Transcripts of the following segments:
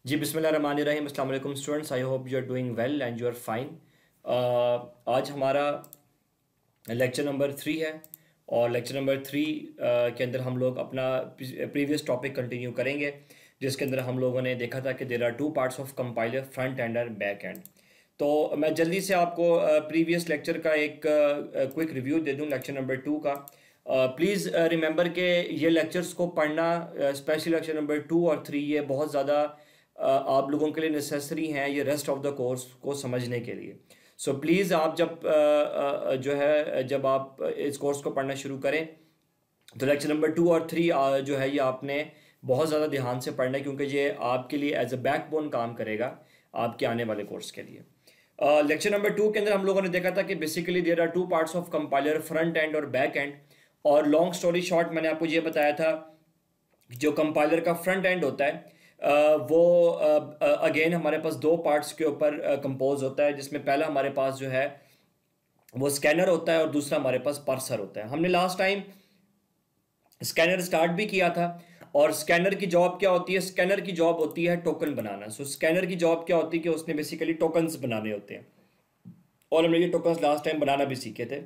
जी बिस्मिल्लाहिर्रहमानिर्रहीम। अस्सलाम वालेकुम students, I hope you are doing well and you are fine. आज हमारा लेक्चर नंबर 3 है और लेक्चर नंबर 3 के अंदर हम लोग अपना प्रीवियस टॉपिक कंटिन्यू करेंगे, जिसके अंदर हम लोगों ने देखा था कि there are two parts of compiler, front end और बैक एंड। तो मैं जल्दी से आपको प्रीवियस लेक्चर का एक क्विक रिव्यू दे दूं लेक्चर नंबर 2 का। प्लीज़ रिमेंबर के ये लेक्चर्स को पढ़ना, स्पेशली लेक्चर नंबर 2 और 3, ये बहुत ज़्यादा आप लोगों के लिए नेसेसरी हैं ये रेस्ट ऑफ द कोर्स को समझने के लिए। सो प्लीज़ आप जब आप इस कोर्स को पढ़ना शुरू करें तो लेक्चर नंबर 2 और 3 जो है ये आपने बहुत ज़्यादा ध्यान से पढ़ना है, क्योंकि ये आपके लिए एज अ बैकबोन काम करेगा आपके आने वाले कोर्स के लिए। लेक्चर नंबर 2 के अंदर हम लोगों ने देखा था कि basically there are two parts of compiler, front end और बैक एंड। और लॉन्ग स्टोरी शॉर्ट मैंने आपको ये बताया था कि जो कंपाइलर का फ्रंट एंड होता है वो अगेन हमारे पास दो पार्ट्स के ऊपर कंपोज होता है, जिसमें पहला हमारे पास जो है वो स्कैनर होता है और दूसरा हमारे पास पार्सर होता है। हमने लास्ट टाइम स्कैनर स्टार्ट भी किया था। और स्कैनर की जॉब क्या होती है? स्कैनर की जॉब होती है टोकन बनाना। सो स्कैनर की जॉब क्या होती है कि उसने बेसिकली टोकन्स बनाने होते हैं, और हमने ये टोकन्स लास्ट टाइम बनाना भी सीखे थे।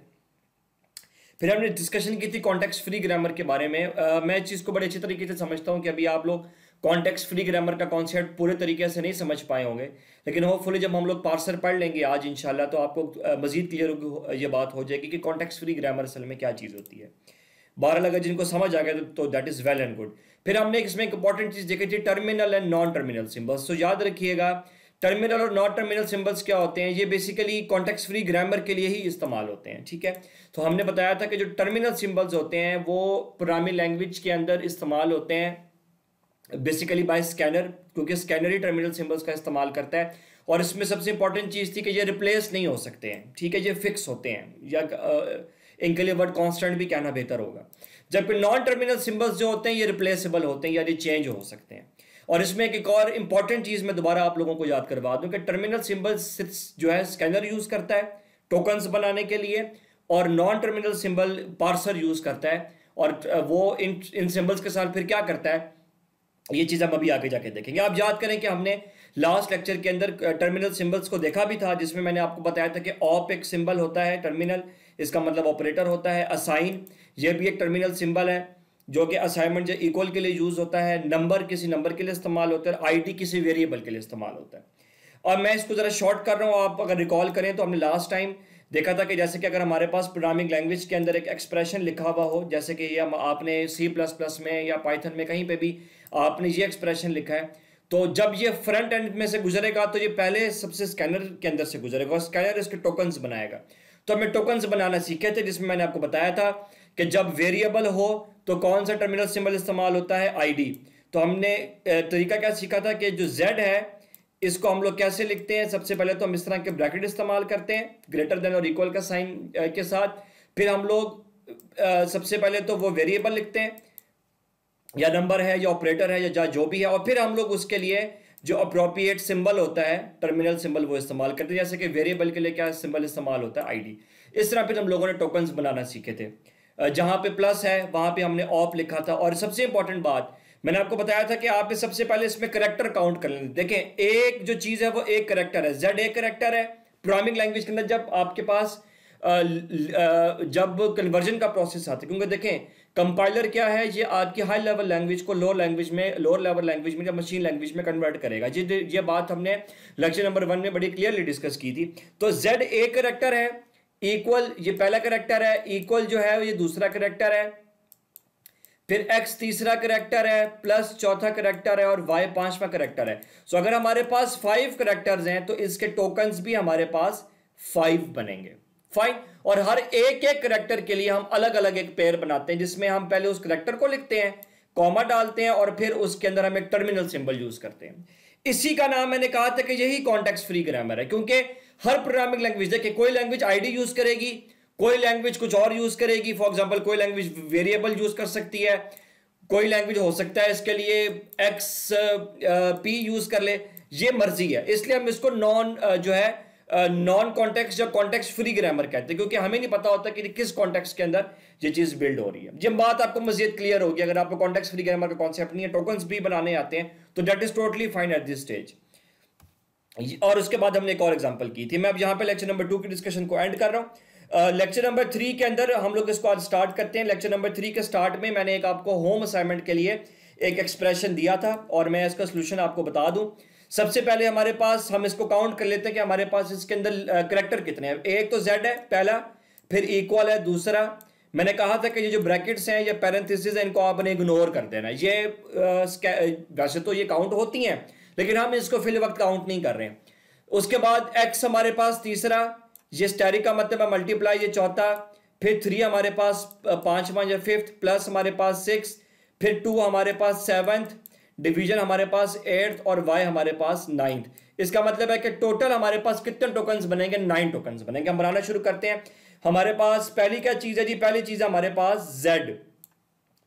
फिर हमने डिस्कशन की थी कॉन्टेक्स्ट फ्री ग्रामर के बारे में। मैं इस चीज़ को बड़े अच्छी तरीके से समझता हूँ कि अभी आप लोग कॉन्टेक्स्ट फ्री ग्रामर का कॉन्सेप्ट पूरे तरीके से नहीं समझ पाए होंगे, लेकिन होपफुली जब हम लोग पार्सर पढ़ लेंगे आज इंशाल्लाह तो आपको मजीद क्लियर ये बात हो जाएगी कि कॉन्टेक्स्ट फ्री ग्रामर असल में क्या चीज़ होती है। बहरहाल अगर जिनको समझ आ गया तो that is well and good. फिर हमने इसमें एक इंपॉर्टेंट चीज़ देखी थी, terminal and non terminal symbols. तो याद रखिएगा टर्मिनल और नॉन टर्मिनल सिंबल्स क्या होते हैं, ये बेसिकली कॉन्टेक्स्ट फ्री ग्रामर के लिए ही इस्तेमाल होते हैं। ठीक है, तो हमने बताया था कि जो टर्मिनल सिंबल्स होते हैं वो प्रोग्रामिंग लैंग्वेज के अंदर इस्तेमाल होते हैं बेसिकली बाय स्कैनर, क्योंकि स्कैनर ही टर्मिनल सिंबल्स का इस्तेमाल करता है। और इसमें सबसे इंपॉर्टेंट चीज़ थी कि ये रिप्लेस नहीं हो सकते हैं। ठीक है, ये फिक्स होते हैं, या इनके लिए वर्ड कांस्टेंट भी कहना बेहतर होगा। जबकि नॉन टर्मिनल सिंबल्स जो होते हैं ये रिप्लेसेबल होते हैं, यानी चेंज हो सकते हैं। और इसमें एक और इंपॉर्टेंट चीज़ मैं दोबारा आप लोगों को याद करवा दूं कि टर्मिनल सिंबल्स जो है स्कैनर यूज़ करता है टोकन्स बनाने के लिए, और non terminal symbol parser use करता है। और वो इन सिंबल्स के साथ फिर क्या करता है ये चीज़ हम अभी आगे जाके देखेंगे। आप याद करें कि हमने लास्ट लेक्चर के अंदर टर्मिनल सिंबल्स को देखा भी था, जिसमें मैंने आपको बताया था कि ऑप एक सिंबल होता है टर्मिनल, इसका मतलब ऑपरेटर होता है। असाइन ये भी एक टर्मिनल सिंबल है जो कि असाइनमेंट या इक्वल के लिए यूज़ होता है। नंबर किसी नंबर के लिए इस्तेमाल होता है। आईडी किसी वेरिएबल के लिए इस्तेमाल होता है। और मैं इसको ज़रा शॉर्ट कर रहा हूँ, आप अगर रिकॉल करें तो हमने लास्ट टाइम देखा था कि जैसे कि अगर हमारे पास प्रोग्रामिंग लैंग्वेज के अंदर एक एक्सप्रेशन लिखा हुआ हो, जैसे कि ये आपने C++ में या पाइथन में कहीं पे भी आपने ये एक्सप्रेशन लिखा है, तो जब ये फ्रंट एंड में से गुजरेगा तो ये पहले सबसे स्कैनर के अंदर से गुजरेगा और स्कैनर इसके टोकन्स बनाएगा। तो हमें टोकन्स बनाना सीखे थे, जिसमें मैंने आपको बताया था कि जब वेरिएबल हो तो कौन सा टर्मिनल सिंबल इस्तेमाल होता है? आईडी। तो हमने तरीका क्या सीखा था कि जो Z है इसको हम लोग कैसे लिखते हैं। सबसे पहले तो हम इस तरह के ब्रैकेट इस्तेमाल करते हैं ग्रेटर देन और इक्वल का साइन के साथ। फिर हम लोग सबसे पहले तो वो वेरिएबल लिखते हैं, या नंबर है या ऑपरेटर है या जो भी है, और फिर हम लोग उसके लिए जो अप्रोप्रिएट सिंबल होता है टर्मिनल सिंबल वो इस्तेमाल करते हैं। जैसे कि वेरिएबल के लिए क्या सिंबल इस्तेमाल होता है? आईडी। इस तरह फिर हम लोगों ने टोकन्स बनाना सीखे थे। जहां पे प्लस है वहां पे हमने ऑप लिखा था। और सबसे इंपॉर्टेंट बात मैंने आपको बताया था कि आप सबसे पहले इसमें करेक्टर काउंट कर लेंगे। देखें, एक जो चीज है वो एक करेक्टर है, Z एक करेक्टर है। प्रोग्रामिंग लैंग्वेज के अंदर जब आपके पास जब कन्वर्जन का प्रोसेस आता है, क्योंकि देखें कंपाइलर क्या है, ये आपकी हाई लेवल लैंग्वेज को लोअर लेवल लैंग्वेज में या मशीन लैंग्वेज में कन्वर्ट करेगा। ये बात हमने लेक्चर नंबर 1 में बड़ी क्लियरली डिस्कस की थी। तो Z एक करेक्टर है, इक्वल ये पहला करेक्टर है, इक्वल जो है ये दूसरा करेक्टर है, फिर x तीसरा करेक्टर है, प्लस चौथा करेक्टर है, और y पांचवा करेक्टर है। सो अगर हमारे पास 5 करेक्टर्स हैं तो इसके टोकन्स भी हमारे पास 5 बनेंगे। फाइन। और हर एक एक करेक्टर के लिए हम अलग अलग एक पेयर बनाते हैं, जिसमें हम पहले उस करेक्टर को लिखते हैं, कॉमा डालते हैं, और फिर उसके अंदर हम एक टर्मिनल सिंबल यूज करते हैं। इसी का नाम मैंने कहा था कि यही कॉन्टेक्स्ट फ्री ग्रामर है, क्योंकि हर प्रोग्रामिंग लैंग्वेज, देखिए कोई लैंग्वेज आईडी यूज करेगी, कोई लैंग्वेज कुछ और यूज करेगी। फॉर एग्जांपल कोई लैंग्वेज वेरिएबल यूज कर सकती है, कोई लैंग्वेज हो सकता है इसके लिए XP यूज कर ले, ये मर्जी है। इसलिए हम इसको नॉन जो है नॉन कॉन्टेक्स्ट या कॉन्टेक्स्ट फ्री ग्रामर कहते हैं, क्योंकि हमें नहीं पता होता कि किस कॉन्टेक्स्ट के अंदर ये चीज बिल्ड हो रही है। जब बात आपको मजीद क्लियर होगी, अगर आपको कॉन्टेक्स्ट फ्री ग्रामर का कॉन्सेप्ट नहीं है, टोकन्स भी बनाने आते हैं, तो that is totally fine at this stage. और उसके बाद हमने एक और एग्जांपल की थी। मैं अब यहाँ पे लेक्चर नंबर 2 की डिस्कशन को एंड कर रहा हूँ। लेक्चर नंबर 3 के अंदर हम लोग इसको आज स्टार्ट करते हैं। लेक्चर नंबर 3 के स्टार्ट में मैंने एक आपको होम असाइनमेंट के लिए एक एक्सप्रेशन दिया था और मैं इसका सोल्यूशन आपको बता दूं। सबसे पहले हमारे पास, हम इसको काउंट कर लेते हैं कि हमारे पास इसके अंदर करैक्टर कितने हैं। एक तो z है पहला, फिर इक्वल है दूसरा। मैंने कहा था कि ये जो ब्रैकेट्स हैं, ये पैरेंथेसिस है, इनको आपने इग्नोर कर देना। ये वैसे तो ये काउंट होती हैं, लेकिन हम इसको फिल वक्त काउंट नहीं कर रहे हैं। उसके बाद x हमारे पास तीसरा, ये स्टेरिक का मतलब है मल्टीप्लाई, ये चौथा, फिर 3 हमारे पास पांचवा या फिफ्थ, प्लस हमारे पास 6, फिर 2 हमारे पास 7th, डिवीजन हमारे पास 8th और y हमारे पास 9th। इसका मतलब है कि टोटल हमारे पास कितने टोकन्स बनेंगे? 9 टोकन्स बनेंगे। हम बनाना शुरू करते हैं। हमारे पास पहली क्या चीज है जी? पहली चीज है हमारे पास z,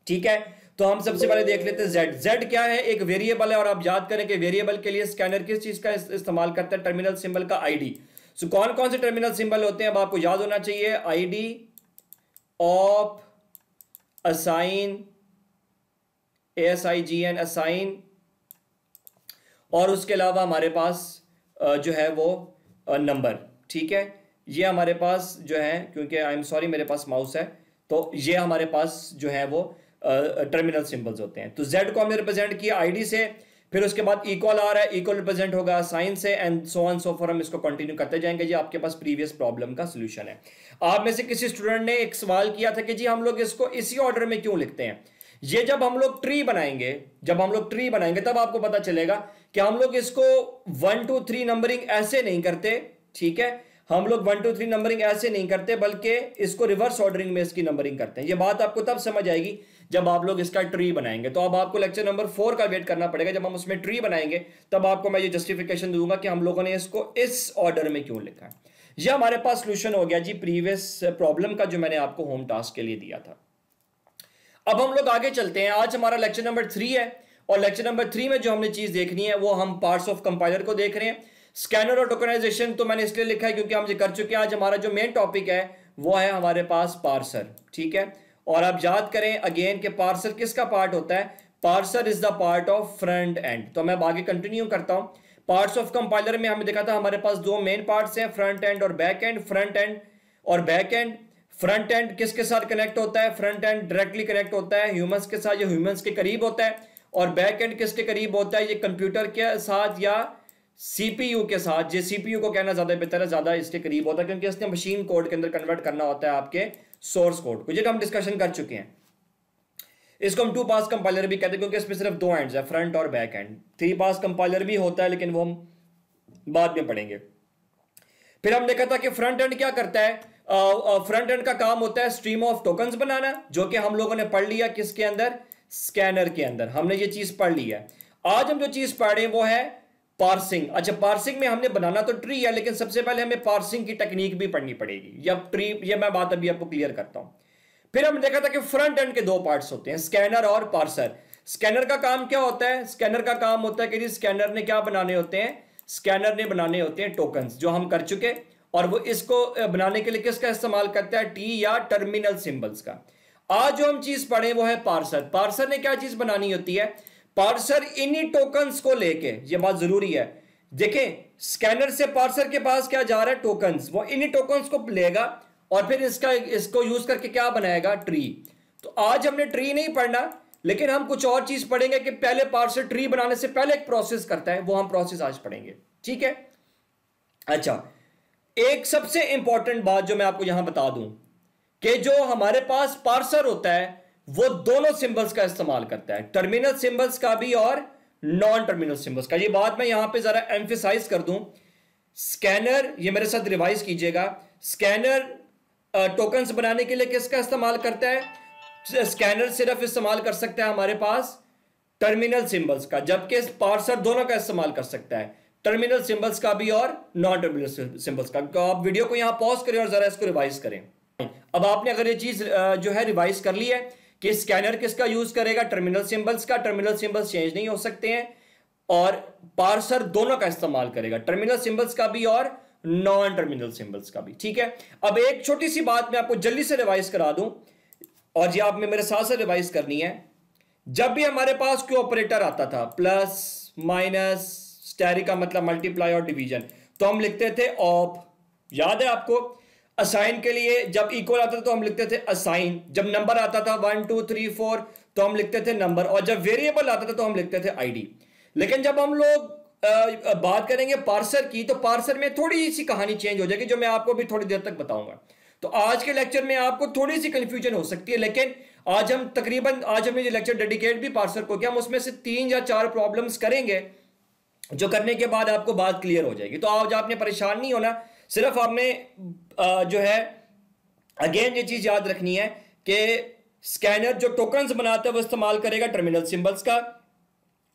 ठीक है। तो हम सबसे पहले देख लेते हैं z। z क्या है? एक वेरिएबल है, और आप याद करें कि वेरिएबल के लिए स्कैनर किस चीज का इस्तेमाल करता है? टर्मिनल सिंबल का id। सो कौन कौन से टर्मिनल सिंबल होते हैं अब आपको याद होना चाहिए? id, op, assign, ASIGN assign, और उसके अलावा हमारे पास जो है वो नंबर, ठीक है। ये हमारे पास जो है, क्योंकि आई एम सॉरी मेरे पास माउस है, तो ये हमारे पास जो है वो टर्मिनल सिंबल्स होते हैं। तो z को हमने रिप्रेजेंट किया id से, फिर उसके बाद इक्वल आ रहा है, इक्वल रिप्रेजेंट होगा साइन से, and so on so for. हम इसको कंटिन्यू करते जाएंगे। ये आपके पास प्रीवियस प्रॉब्लम का सोल्यूशन है। आप में से किसी स्टूडेंट ने एक सवाल किया था कि जी हम लोग इसको इसी ऑर्डर में क्यों लिखते हैं? ये जब हम लोग ट्री बनाएंगे, तब आपको पता चलेगा कि हम लोग इसको 1 2 3 नंबरिंग ऐसे नहीं करते, ठीक है। हम लोग 1 2 3 नंबरिंग ऐसे नहीं करते, बल्कि इसको रिवर्स ऑर्डरिंग में इसकी नंबरिंग करते हैं। ये बात आपको तब समझ आएगी जब आप लोग इसका ट्री बनाएंगे। तो अब आपको लेक्चर नंबर 4 का वेट करना पड़ेगा। जब हम उसमें ट्री बनाएंगे तब आपको मैं ये जस्टिफिकेशन दूंगा कि हम लोगों ने इसको इस ऑर्डर में क्यों लिखा है। यह हमारे पास सोल्यूशन हो गया जी प्रीवियस प्रॉब्लम का, जो मैंने आपको होम टास्क के लिए दिया था। अब हम लोग आगे चलते हैं। आज हमारा लेक्चर नंबर 3 है, और लेक्चर नंबर 3 में जो हमने चीज देखनी है वो हम पार्ट्स ऑफ कंपाइलर को देख रहे हैं। स्कैनर और टोकनाइजेशन तो मैंने इसलिए लिखा है क्योंकि हम ये कर चुके हैं। आज हमारा जो मेन टॉपिक है वो है हमारे पास पार्सर, ठीक है। और आप याद करें अगेन कि पार्सर किसका पार्ट होता है? Parser is the part of front end. तो मैं आगे कंटिन्यू करता हूं। पार्ट्स ऑफ कंपाइलर में हमने देखा था हमारे पास 2 मेन पार्ट्स हैं, फ्रंट एंड और बैक एंड। फ्रंट एंड और बैक एंड। फ्रंट एंड किसके साथ कनेक्ट होता है? फ्रंट एंड डायरेक्टली कनेक्ट होता है ह्यूमंस के साथ, ये ह्यूमंस के करीब होता है। और बैक एंड किसके करीब होता है? ये कंप्यूटर के साथ या सीपीयू के साथ। ये सीपीयू को कहना ज्यादा बेहतर है, ज्यादा इसके करीब होता है, क्योंकि इसने मशीन कोड के अंदर कन्वर्ट करना होता है आपके सोर्स कोड को, जो हम डिस्कशन कर चुके हैं। इसको हम 2 पास कंपाइलर भी कहते हैं, क्योंकि इसमें सिर्फ 2 एंड्स है, फ्रंट और बैक एंड। 3 पास कंपाइलर भी होता है, लेकिन वो हम बाद में पढ़ेंगे। फिर हम देखा था कि फ्रंट एंड क्या करता है? फ्रंट एंड का काम होता है स्ट्रीम ऑफ टोकन्स बनाना, जो कि हम लोगों ने पढ़ लिया किसके अंदर? स्कैनर के अंदर। हमने ये चीज पढ़ ली है। आज हम जो चीज पढ़ रहे हैं वो है पार्सिंग। अच्छा, पार्सिंग में हमने बनाना तो ट्री है, लेकिन सबसे पहले हमें पार्सिंग की टेक्निक भी पढ़नी पड़ेगी। या ट्री, ये मैं बात अभी आपको क्लियर करता हूं। फिर हमने देखा था कि फ्रंट एंड के 2 पार्ट्स होते हैं, स्कैनर और पार्सर। स्कैनर का काम क्या होता है? स्कैनर का काम होता है कि स्कैनर ने क्या बनाने होते हैं? स्कैनर ने बनाने होते हैं टोकन्स, जो हम कर चुके। और वो इसको बनाने के लिए किसका इस्तेमाल करता है? टी या टर्मिनल सिंबल्स का। आज जो हम चीज पढ़े वो है पार्सर। पार्सर ने क्या चीज बनानी होती है? पार्सर इन्हीं टोकन्स को लेके, ये बात जरूरी है, देखें स्कैनर से पार्सर के पास क्या जा रहा है? टोकन्स। वो इन्हीं टोकन्स को लेगा और फिर इसको यूज करके क्या बनाएगा? ट्री। तो आज हमने ट्री नहीं पढ़ना, लेकिन हम कुछ और चीज पढ़ेंगे कि पहले पार्सर ट्री बनाने से पहले एक प्रोसेस करता है, वो हम प्रोसेस आज पढ़ेंगे, ठीक है। अच्छा, एक सबसे इंपॉर्टेंट बात जो मैं आपको यहां बता दूं कि जो हमारे पास पार्सर होता है वो दोनों सिंबल्स का इस्तेमाल करता है, टर्मिनल सिंबल्स का भी और नॉन टर्मिनल सिंबल्स का। ये बात मैं यहां पे जरा एम्फेसाइज कर दूं। स्कैनर, ये मेरे साथ रिवाइज कीजिएगा, स्कैनर टोकन्स बनाने के लिए किसका इस्तेमाल करता है? स्कैनर सिर्फ इस्तेमाल कर सकता है हमारे पास टर्मिनल सिंबल्स का, जबकि पार्सर दोनों का इस्तेमाल कर सकता है, टर्मिनल सिंबल्स का भी और नॉन टर्मिनल सिंबल्स का। तो आप वीडियो को यहां पॉज करें और जरा इसको रिवाइज करें। अब आपने अगर ये चीज जो है रिवाइज कर ली है कि स्कैनर किसका यूज करेगा? टर्मिनल सिंबल्स का। टर्मिनल सिंबल्स चेंज नहीं हो सकते हैं। और पार्सर दोनों का इस्तेमाल करेगा, टर्मिनल सिंबल्स का भी और नॉन टर्मिनल सिंबल्स का भी। ठीक है, अब एक छोटी सी बात मैं आपको जल्दी से रिवाइज करा दूं, और ये आप में मेरे साथ साथ रिवाइज करनी है। जब भी हमारे पास कोई ऑपरेटर आता था, प्लस माइनस स्टेरिक का मतलब मल्टीप्लाई और डिवीजन, तो हम लिखते थे ऑप, याद है आपको। असाइन के लिए जब इक्वल आता था तो हम लिखते थे असाइन, जब नंबर आता था 1 2 3 4 तो हम लिखते थे नंबर, और जब वेरिएबल आता था तो हम लिखते थे आईडी। लेकिन जब हम लोग बात करेंगे पार्सर की, तो पार्सर में थोड़ी सी कहानी चेंज हो जाएगी, जो मैं आपको भी थोड़ी देर तक बताऊंगा। तो आज के लेक्चर में आपको थोड़ी सी कंफ्यूजन हो सकती है, लेकिन आज हमने जो लेक्चर डेडिकेट भी पार्सर को किया, हम उसमें से 3 या 4 प्रॉब्लम्स करेंगे, जो करने के बाद आपको बात क्लियर हो जाएगी। तो आज आपने परेशान नहीं होना, सिर्फ आपने जो है अगेन ये चीज याद रखनी है कि स्कैनर जो टोकन्स बनाता है वो इस्तेमाल करेगा टर्मिनल सिंबल्स का,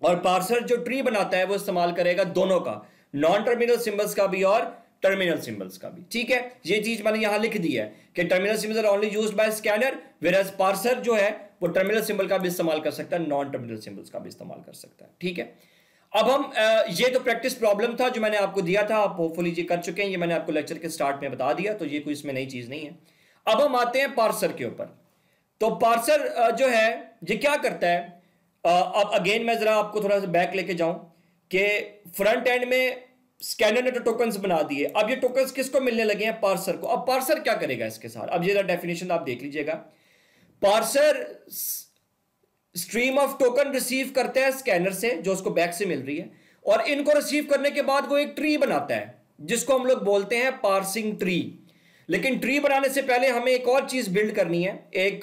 और पार्सर जो ट्री बनाता है वो इस्तेमाल करेगा दोनों का, नॉन टर्मिनल सिंबल्स का भी और टर्मिनल सिंबल्स का भी। ठीक है, ये चीज मैंने यहां लिख दी है कि terminal symbols are only used by scanner, whereas parser जो है वो टर्मिनल सिंबल का भी इस्तेमाल कर सकता है, नॉन टर्मिनल सिंबल्स का भी इस्तेमाल कर सकता है। ठीक है, अब हम ये तो प्रैक्टिस प्रॉब्लम था जो मैंने आपको दिया था, आप होपफुली ये कर चुके हैं, ये मैंने आपको लेक्चर के स्टार्ट में बता दिया, तो ये कोई इसमें नई चीज नहीं है। अब हम आते हैं पार्सर के ऊपर। तो पार्सर जो है ये क्या करता है, अब अगेन मैं जरा आपको थोड़ा सा बैक लेके जाऊं कि फ्रंट एंड में स्कैनर ने तो टोकन्स बना दिए, अब ये टोकन्स किसको मिलने लगे हैं, पार्सर को। अब पार्सर क्या करेगा इसके साथ, अब ये डेफिनेशन आप देख लीजिएगा। Parser stream of token receive करते हैं स्कैनर से जो उसको बैक से मिल रही है, और इनको रिसीव करने के बाद वो एक ट्री बनाता है जिसको हम लोग बोलते हैं पार्सिंग ट्री। लेकिन ट्री बनाने से पहले हमें एक और चीज बिल्ड करनी है,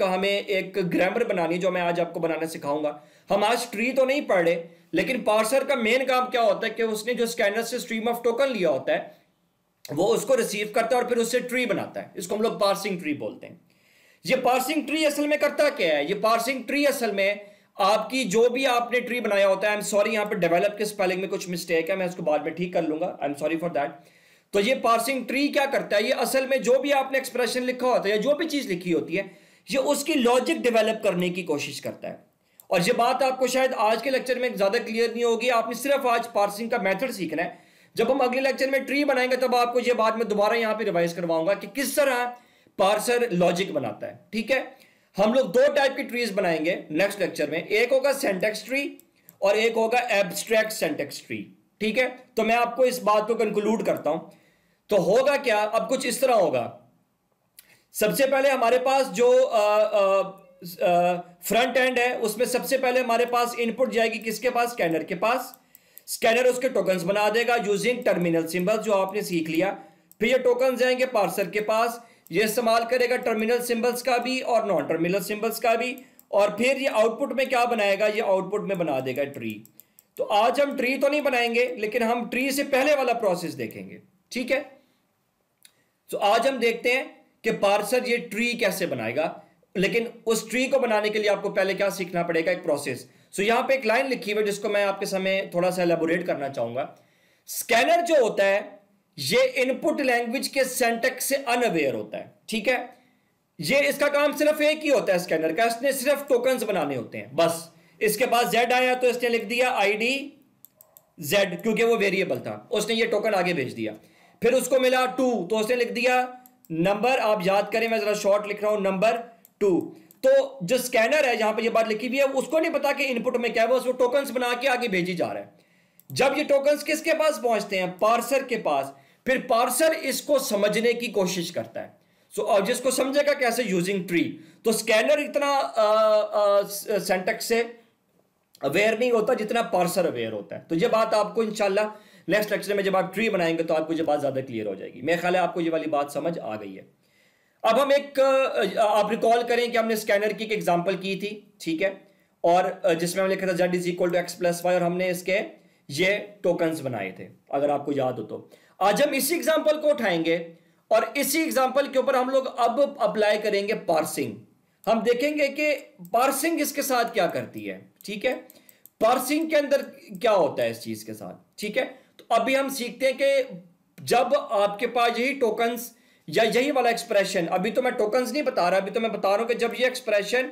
हमें एक ग्रामर बनानी है जो मैं आज आपको बनाना सिखाऊंगा। हम आज ट्री तो नहीं पढ़ रहे, लेकिन पार्सर का मेन काम क्या होता है कि उसने जो स्कैनर से स्ट्रीम ऑफ टोकन लिया होता है वो उसको रिसीव करता है और फिर उससे ट्री बनाता है, इसको हम लोग पार्सिंग ट्री बोलते हैं। ये पार्सिंग ट्री असल में करता क्या है, ये पार्सिंग ट्री असल में आपकी जो भी आपने ट्री बनाया होता है, आई एम सॉरी यहां पे डेवलप के स्पेलिंग में कुछ मिस्टेक है, मैं इसको बाद में ठीक कर लूंगा, I am sorry for that. तो ये पार्सिंग ट्री क्या करता है, ये असल में जो भी आपने एक्सप्रेशन लिखा होता है या जो भी चीज लिखी होती है, ये उसकी लॉजिक डेवलप करने की कोशिश करता है। और ये बात आपको शायद आज के लेक्चर में ज्यादा क्लियर नहीं होगी, आपने सिर्फ आज पार्सिंग का मेथड सीखना है। जब हम अगले लेक्चर में ट्री बनाएंगे तब आपको ये बात मैं दोबारा यहां पे रिवाइज करवाऊंगा कि किस तरह पार्सर लॉजिक बनाता है। ठीक है, हम लोग 2 टाइप की ट्रीज बनाएंगे नेक्स्ट लेक्चर में, एक होगा सिंटैक्स ट्री और एक होगा एब्स्ट्रैक्ट सिंटैक्स ट्री। ठीक है, तो मैं आपको इस बात को कंक्लूड करता हूं। तो होगा क्या, अब कुछ इस तरह होगा। सबसे पहले हमारे पास जो फ्रंट एंड है उसमें सबसे पहले हमारे पास इनपुट जाएगी किसके पास, स्कैनर के पास। स्कैनर उसके टोकन्स बना देगा यूजिंग टर्मिनल सिंबल जो आपने सीख लिया। फिर ये टोकन जाएंगे पार्सर के पास, ये इस्तेमाल करेगा टर्मिनल सिंबल्स का भी और नॉन टर्मिनल सिंबल्स का भी, और फिर ये आउटपुट में क्या बनाएगा, ये आउटपुट में बना देगा ट्री। तो आज हम ट्री तो नहीं बनाएंगे, लेकिन हम ट्री से पहले वाला प्रोसेस देखेंगे। ठीक है, तो आज हम देखते हैं कि पार्सर ये ट्री कैसे बनाएगा, लेकिन उस ट्री को बनाने के लिए आपको पहले क्या सीखना पड़ेगा, एक प्रोसेस। सो यहां पे एक लाइन लिखी हुई है जिसको मैं आपके सामने थोड़ा सा एलेबोरेट करना चाहूंगा। स्कैनर जो होता है ये इनपुट लैंग्वेज के सिंटैक्स से अनअवेयर होता है। ठीक है, ये इसका काम सिर्फ एक ही होता है स्कैनर का, इसने सिर्फ टोकन्स बनाने होते हैं बस। इसके पास जेड आया तो इसने लिख दिया आईडी जेड, क्योंकि वो वेरिएबल था, उसने ये टोकन आगे भेज दिया। फिर उसको मिला 2 तो उसने लिख दिया नंबर, आप याद करें मैं जरा शॉर्ट लिख रहा हूं, नंबर 2। तो जो स्कैनर है जहां पर ये बात लिखी हुई है उसको नहीं पता कि इनपुट में क्या है, वो टोकन्स बना के आगे भेजी जा रहा है। जब ये टोकन्स किसके पास पहुंचते हैं, पार्सर के पास, फिर पार्सर इसको समझने की कोशिश करता है। सो अब जिसको समझेगा कैसे, यूजिंग ट्री। तो स्कैनर इतना सिंटैक्स से अवेयर नहीं होता जितना पार्सर अवेयर होता है। तो ये बात आपको इंशाल्लाह नेक्स्ट लेक्चर में जब आप ट्री बनाएंगे तो आपको ये बात ज्यादा क्लियर हो जाएगी। मेरे ख्याल है आपको ये वाली बात समझ आ गई है। अब हम आप रिकॉल करें कि हमने स्कैनर की एक एग्जांपल की थी, ठीक है, और जिसमें हमने लिखा था z is equal to X plus Y, और हमने इसके ये टोकन्स बनाए थे, अगर आपको याद हो तो। आज हम इसी एग्जांपल को उठाएंगे और इसी एग्जांपल के ऊपर हम लोग अब अप्लाई करेंगे पार्सिंग। हम देखेंगे कि पार्सिंग इसके साथ क्या करती है। ठीक है, पार्सिंग के अंदर क्या होता है इस चीज के साथ। ठीक है, तो अभी हम सीखते हैं कि जब आपके पास यही टोकन्स या यही वाला एक्सप्रेशन, अभी तो मैं टोकन्स नहीं बता रहा, अभी तो मैं बता रहा हूं कि जब ये एक्सप्रेशन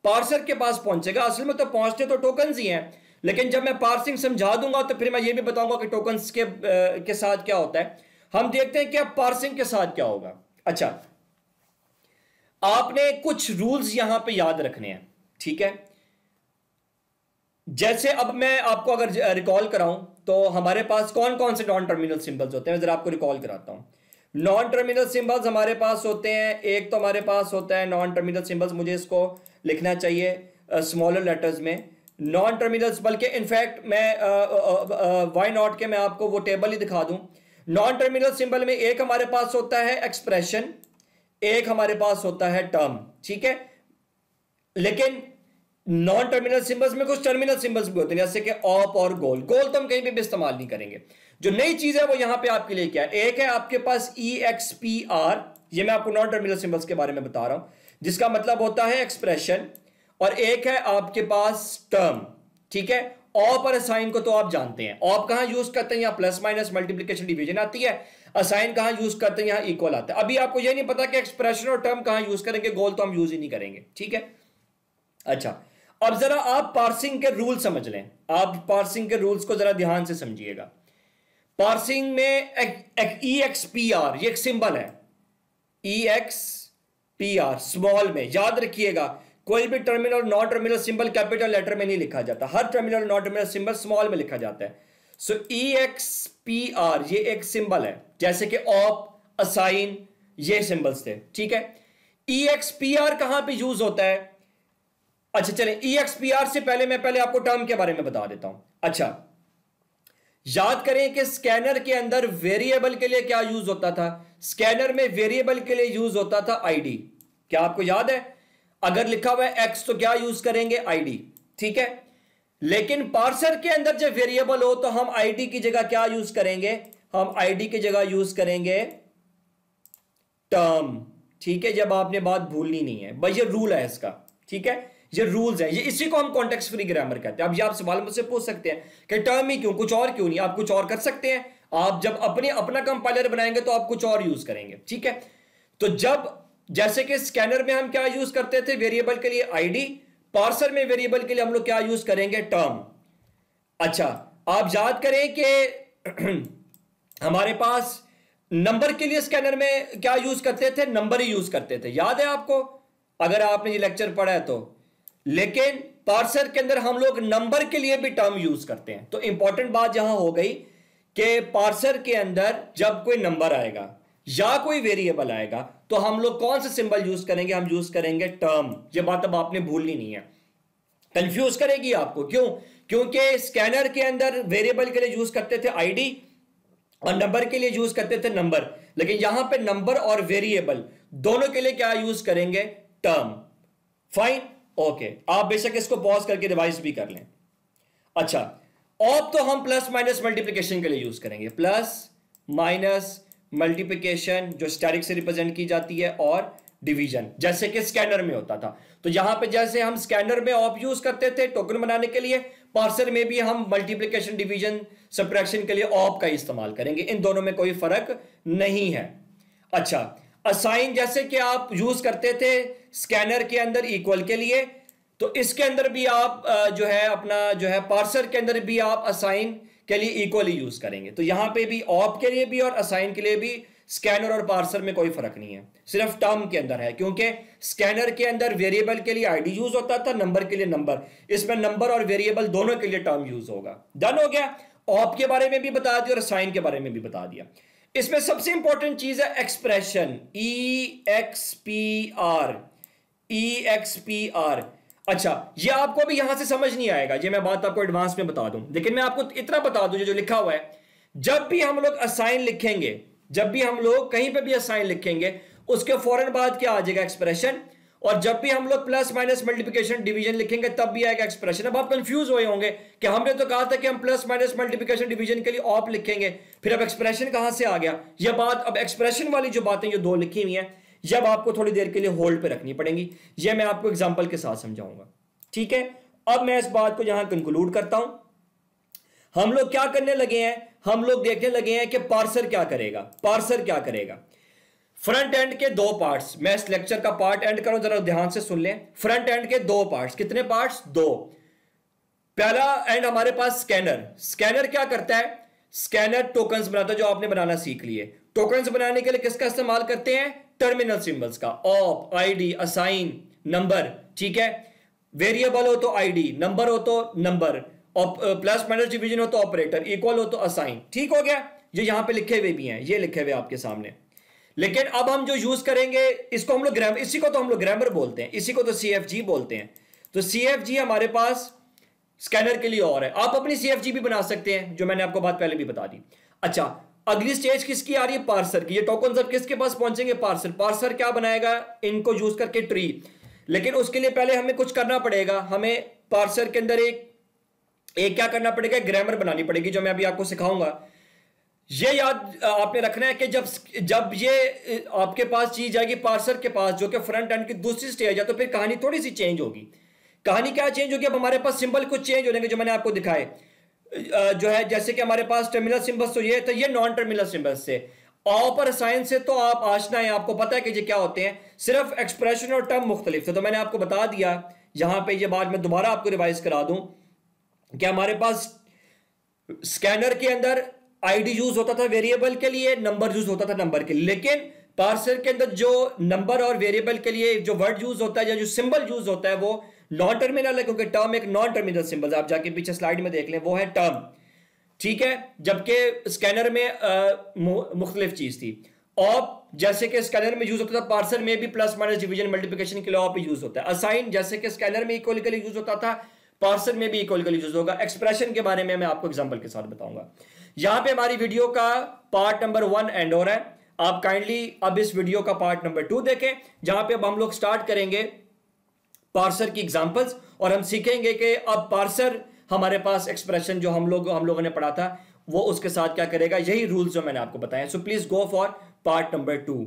पार्सर के पास पहुंचेगा, असल में तो पहुंचते तो टोकन्स ही हैं, लेकिन जब मैं पार्सिंग समझा दूंगा तो फिर मैं ये भी बताऊंगा कि टोकन्स के साथ क्या होता है। हम देखते हैं कि अब पार्सिंग के साथ क्या होगा। अच्छा, आपने कुछ रूल्स यहां पे याद रखने हैं, ठीक है। जैसे अब मैं आपको अगर रिकॉल कराऊं तो हमारे पास कौन कौन से नॉन टर्मिनल सिंबल्स होते हैं, मैं जरा आपको रिकॉल कराता हूं। नॉन टर्मिनल सिंबल्स हमारे पास होते हैं, एक तो हमारे पास होता है नॉन टर्मिनल सिंबल्स, मुझे इसको लिखना चाहिए स्मॉलर लेटर्स में, नॉन टर्मिनल्स, बल्कि इनफैक्ट मैं वाई नॉट के मैं आपको वो टेबल ही दिखा दूं। नॉन टर्मिनल सिंबल में एक हमारे पास होता है एक्सप्रेशन, एक हमारे पास होता है टर्म, ठीक है। लेकिन नॉन टर्मिनल सिंबल्स में कुछ टर्मिनल सिंबल्स भी होते हैं, जैसे कि ऑप और गोल। गोल तो हम कहीं भी इस्तेमाल नहीं करेंगे। जो नई चीज है वो यहां पे आपके लिए क्या है, एक है आपके पास EXPR, ये मैं आपको नॉन टर्मिनल सिंबल्स के बारे में बता रहा हूं, जिसका मतलब होता है एक्सप्रेशन, और एक है आपके पास टर्म, ठीक है। ऑप और असाइन को तो आप जानते हैं, ऑप कहां यूज करते हैं, यहां प्लस माइनस मल्टीप्लिकेशन डिवीजन आती है, असाइन कहां यूज करते हैं, यहां इक्वल आता है। अभी आपको यह नहीं पता कि एक्सप्रेशन और टर्म कहां यूज करेंगे, गोल तो हम यूज ही नहीं करेंगे, ठीक है। अच्छा, अब जरा आप पार्सिंग के रूल समझ लें, आप पार्सिंग के रूल्स को जरा ध्यान से समझिएगा। पार्सिंग में EXPR ये एक सिंबल है, EXPR स्मॉल में, याद रखिएगा कोई भी terminal non terminal symbol capital letter में नहीं लिखा जाता, हर terminal non terminal symbol small में लिखा जाता है। सो EXPR ये एक सिंबल है, जैसे कि ऑप, असाइन, ये सिंबल्स थे, ठीक है। EXPR कहां पे यूज होता है, अच्छा चलें, EXPR से पहले मैं आपको टर्म के बारे में बता देता हूं। अच्छा, याद करें कि स्कैनर के अंदर वेरिएबल के लिए क्या यूज होता था, स्कैनर में वेरिएबल के लिए यूज होता था ID। क्या आपको याद है, अगर लिखा हुआ है X तो क्या यूज करेंगे, ID, ठीक है। लेकिन पार्सर के अंदर जब वेरिएबल हो तो हम ID की जगह क्या यूज करेंगे, हम ID की जगह यूज करेंगे टर्म, ठीक है। जब आपने बात भूलनी नहीं है भाई, ये रूल है इसका, ठीक है, ये रूल्स है, ये इसी को हम कॉन्टेक्स्ट फ्री ग्रामर कहते हैं। अब ये आप सवाल मुझसे पूछ सकते हैं कि टर्म ही क्यों, कुछ और क्यों नहीं, आप कुछ और कर सकते हैं, आप जब अपना कंपाइलर बनाएंगे तो आप कुछ और यूज करेंगे, ठीक है। तो जब जैसे कि स्कैनर में हम क्या यूज करते थे, वेरिएबल के लिए ID, पार्सर में वेरिएबल के लिए हम लोग क्या यूज करेंगे, टर्म। अच्छा, आप याद करें कि हमारे पास नंबर के लिए स्कैनर में क्या यूज करते थे, नंबर ही यूज करते थे, याद है आपको, अगर आपने ये लेक्चर पढ़ा है तो। लेकिन पार्सर के अंदर हम लोग नंबर के लिए भी टर्म यूज करते हैं। तो इंपॉर्टेंट बात यहां हो गई कि पार्सर के अंदर जब कोई नंबर आएगा या कोई वेरिएबल आएगा तो हम लोग कौन सा सिंबल यूज करेंगे, हम यूज करेंगे टर्म। ये बात अब आपने भूलनी नहीं है, कंफ्यूज करेगी आपको, क्यों, क्योंकि स्कैनर के अंदर वेरिएबल के लिए यूज करते थे ID और नंबर के लिए यूज करते थे नंबर, लेकिन यहां पे नंबर और वेरिएबल दोनों के लिए क्या यूज करेंगे, टर्म। फाइन, ओके, आप बेशक इसको पॉज करके रिवाइज भी कर लें। अच्छा, ऑप तो हम प्लस माइनस मल्टीप्लिकेशन के लिए यूज करेंगे, प्लस माइनस मल्टीप्लिकेशन जो स्टैटिक से रिप्रेजेंट की जाती है, और डिवीजन जैसे कि स्कैनर में होता था। तो यहां पे जैसे हम स्कैनर में ऑप यूज करते थे टोकन बनाने के लिए, पार्सर में भी हम मल्टीप्लिकेशन, डिवीजन, सब्ट्रैक्शन के लिए ऑप का इस्तेमाल करेंगे, इन दोनों में कोई फर्क नहीं है। अच्छा, असाइन जैसे कि आप यूज करते थे स्कैनर के अंदर इक्वल के लिए, तो इसके अंदर भी आप जो है अपना जो है पार्सर के अंदर भी आप असाइन के लिए इक्वल ही यूज करेंगे। तो यहां पे भी ऑप के लिए भी और असाइन के लिए भी स्कैनर और पार्सर में कोई फर्क नहीं है, सिर्फ टर्म के अंदर है, क्योंकि स्कैनर के अंदर वेरिएबल के लिए ID यूज होता था, नंबर के लिए नंबर, इसमें नंबर और वेरिएबल दोनों के लिए टर्म यूज होगा। डन हो गया, ऑप के बारे में भी बता दिया और असाइन के बारे में भी बता दिया। इसमें सबसे इंपॉर्टेंट चीज है एक्सप्रेशन, EXPR। अच्छा, ये आपको भी यहां से समझ नहीं आएगा, ये मैं बात आपको एडवांस में बता दूं, लेकिन मैं आपको इतना बता दूं जो लिखा हुआ है, जब भी हम लोग असाइन लिखेंगे, जब भी हम लोग कहीं पे भी असाइन लिखेंगे, उसके फौरन बाद क्या आ जाएगा, एक्सप्रेशन। और जब भी हम लोग प्लस माइनस मल्टीप्लिकेशन डिवीजन लिखेंगे तब भी आएगा एक्सप्रेशन। अब आप कंफ्यूज हुए होंगे कि हमने तो कहा था कि हम प्लस माइनस मल्टीप्लिकेशन डिवीजन के लिए ऑप लिखेंगे, फिर अब एक्सप्रेशन कहां से आ गया। यह बात, अब एक्सप्रेशन वाली जो बातें ये दो लिखी हुई हैं, जब आपको थोड़ी देर के लिए होल्ड पे रखनी पड़ेंगी, यह मैं आपको एग्जांपल के साथ समझाऊंगा, ठीक है। अब मैं इस बात को यहां कंक्लूड करता हूं। हम लोग क्या करने लगे हैं, हम लोग देखने लगे हैं कि पार्सर क्या करेगा, पार्सर क्या करेगा। फ्रंट एंड के दो पार्ट्स, मैं इस लेक्चर का पार्ट एंड करूं, जरा ध्यान से सुन लें। फ्रंट एंड के दो पार्ट्स, कितने पार्ट्स, दो। पहला एंड हमारे पास स्कैनर, स्कैनर क्या करता है, स्कैनर टोकन्स बनाता है, जो आपने बनाना सीख लिए। टोकन्स बनाने के लिए किसका इस्तेमाल करते हैं? टर्मिनल सिंबल्स का, ऑप, आईडी, असाइन, नंबर, ठीक है। वेरिएबल हो तो आईडी, नंबर हो तो नंबर, प्लस माइनस डिवीजन हो तो ऑपरेटर, इक्वल हो तो असाइन। ठीक हो गया? ये यहां पे लिखे हुए भी हैं, ये लिखे हुए आपके सामने। लेकिन अब हम जो यूज करेंगे इसको हम लोग ग्रामर, इसी को तो हम लोग ग्रामर बोलते हैं, इसी को तो CFG बोलते हैं। तो CFG हमारे पास स्कैनर के लिए और है। आप अपनी CFG भी बना सकते हैं, जो मैंने आपको बात पहले भी बता दी। अच्छा, अगली स्टेज किसकी आ रही है? पार्सर की। ये टोकन अब किसके पास पहुंचेंगे? पार्सर। पार्सर क्या बनाएगा? इनको यूज करके ट्री। लेकिन उसके लिए पहले हमें कुछ करना पड़ेगा। हमें पार्सर के अंदर एक क्या करना पड़ेगा? ग्रामर बनानी पड़ेगी, जो मैं अभी आपको सिखाऊंगा। ये याद आपने रखना है कि जब ये आपके पास चीज आएगी पार्सर के पास, जो कि फ्रंट एंड की दूसरी स्टेज है, तो फिर कहानी थोड़ी सी चेंज होगी। कहानी क्या चेंज होगी? अब हमारे पास सिंबल कुछ चेंज हो जाएंगे, जो मैंने आपको दिखाए। जो है जैसे कि हमारे पास टर्मिनल सिंबल्स तो ये, तो ये नॉन टर्मिनल सिंबल्स से। ऑप और असाइन से तो आप आशना है, आपको पता है कि ये क्या होते हैं। सिर्फ एक्सप्रेशन और टर्म मुख्तलिफ थे, तो मैंने आपको बता दिया। यहां पे ये बात मैं दोबारा आपको रिवाइज करा दूं कि हमारे पास स्कैनर के अंदर आईडी यूज होता था वेरिएबल के लिए, नंबर यूज होता था नंबर के लिए। लेकिन पार्सर के अंदर जो नंबर और वेरिएबल के लिए जो वर्ड यूज होता है या जो सिंबल यूज होता है, वो नॉन टर्मिनल है, क्योंकि टर्म एक नॉन टर्मिनल सिंबल है। आप जाके पीछे स्लाइड में देख लें, वो है टर्म, ठीक है। जबकि स्कैनर में मुख्तलिफ चीज थी। ऑप जैसे कि स्कैनर में यूज होता था, पार्सर में भी प्लस माइनस डिवीजन मल्टीप्लिकेशन के लिए ऑप यूज होता है। असाइन जैसे कि स्कैनर में इक्वल के लिए यूज होता था, पार्सर में भी इक्वल के लिए यूज होगा। एक्सप्रेशन के बारे में मैं आपको एग्जांपल के साथ बताऊंगा। यहां पे हमारी वीडियो का पार्ट नंबर 1 एंड हो रहा है। आप काइंडली अब इस वीडियो का पार्ट नंबर 2 देखें, जहां पे अब हम लोग स्टार्ट करेंगे पार्सर की एग्जांपल्स, और हम सीखेंगे कि अब पार्सर हमारे पास एक्सप्रेशन जो हम लोगों ने पढ़ा था, वो उसके साथ क्या करेगा। यही रूल्स जो मैंने आपको बताए। So please go for part number 2।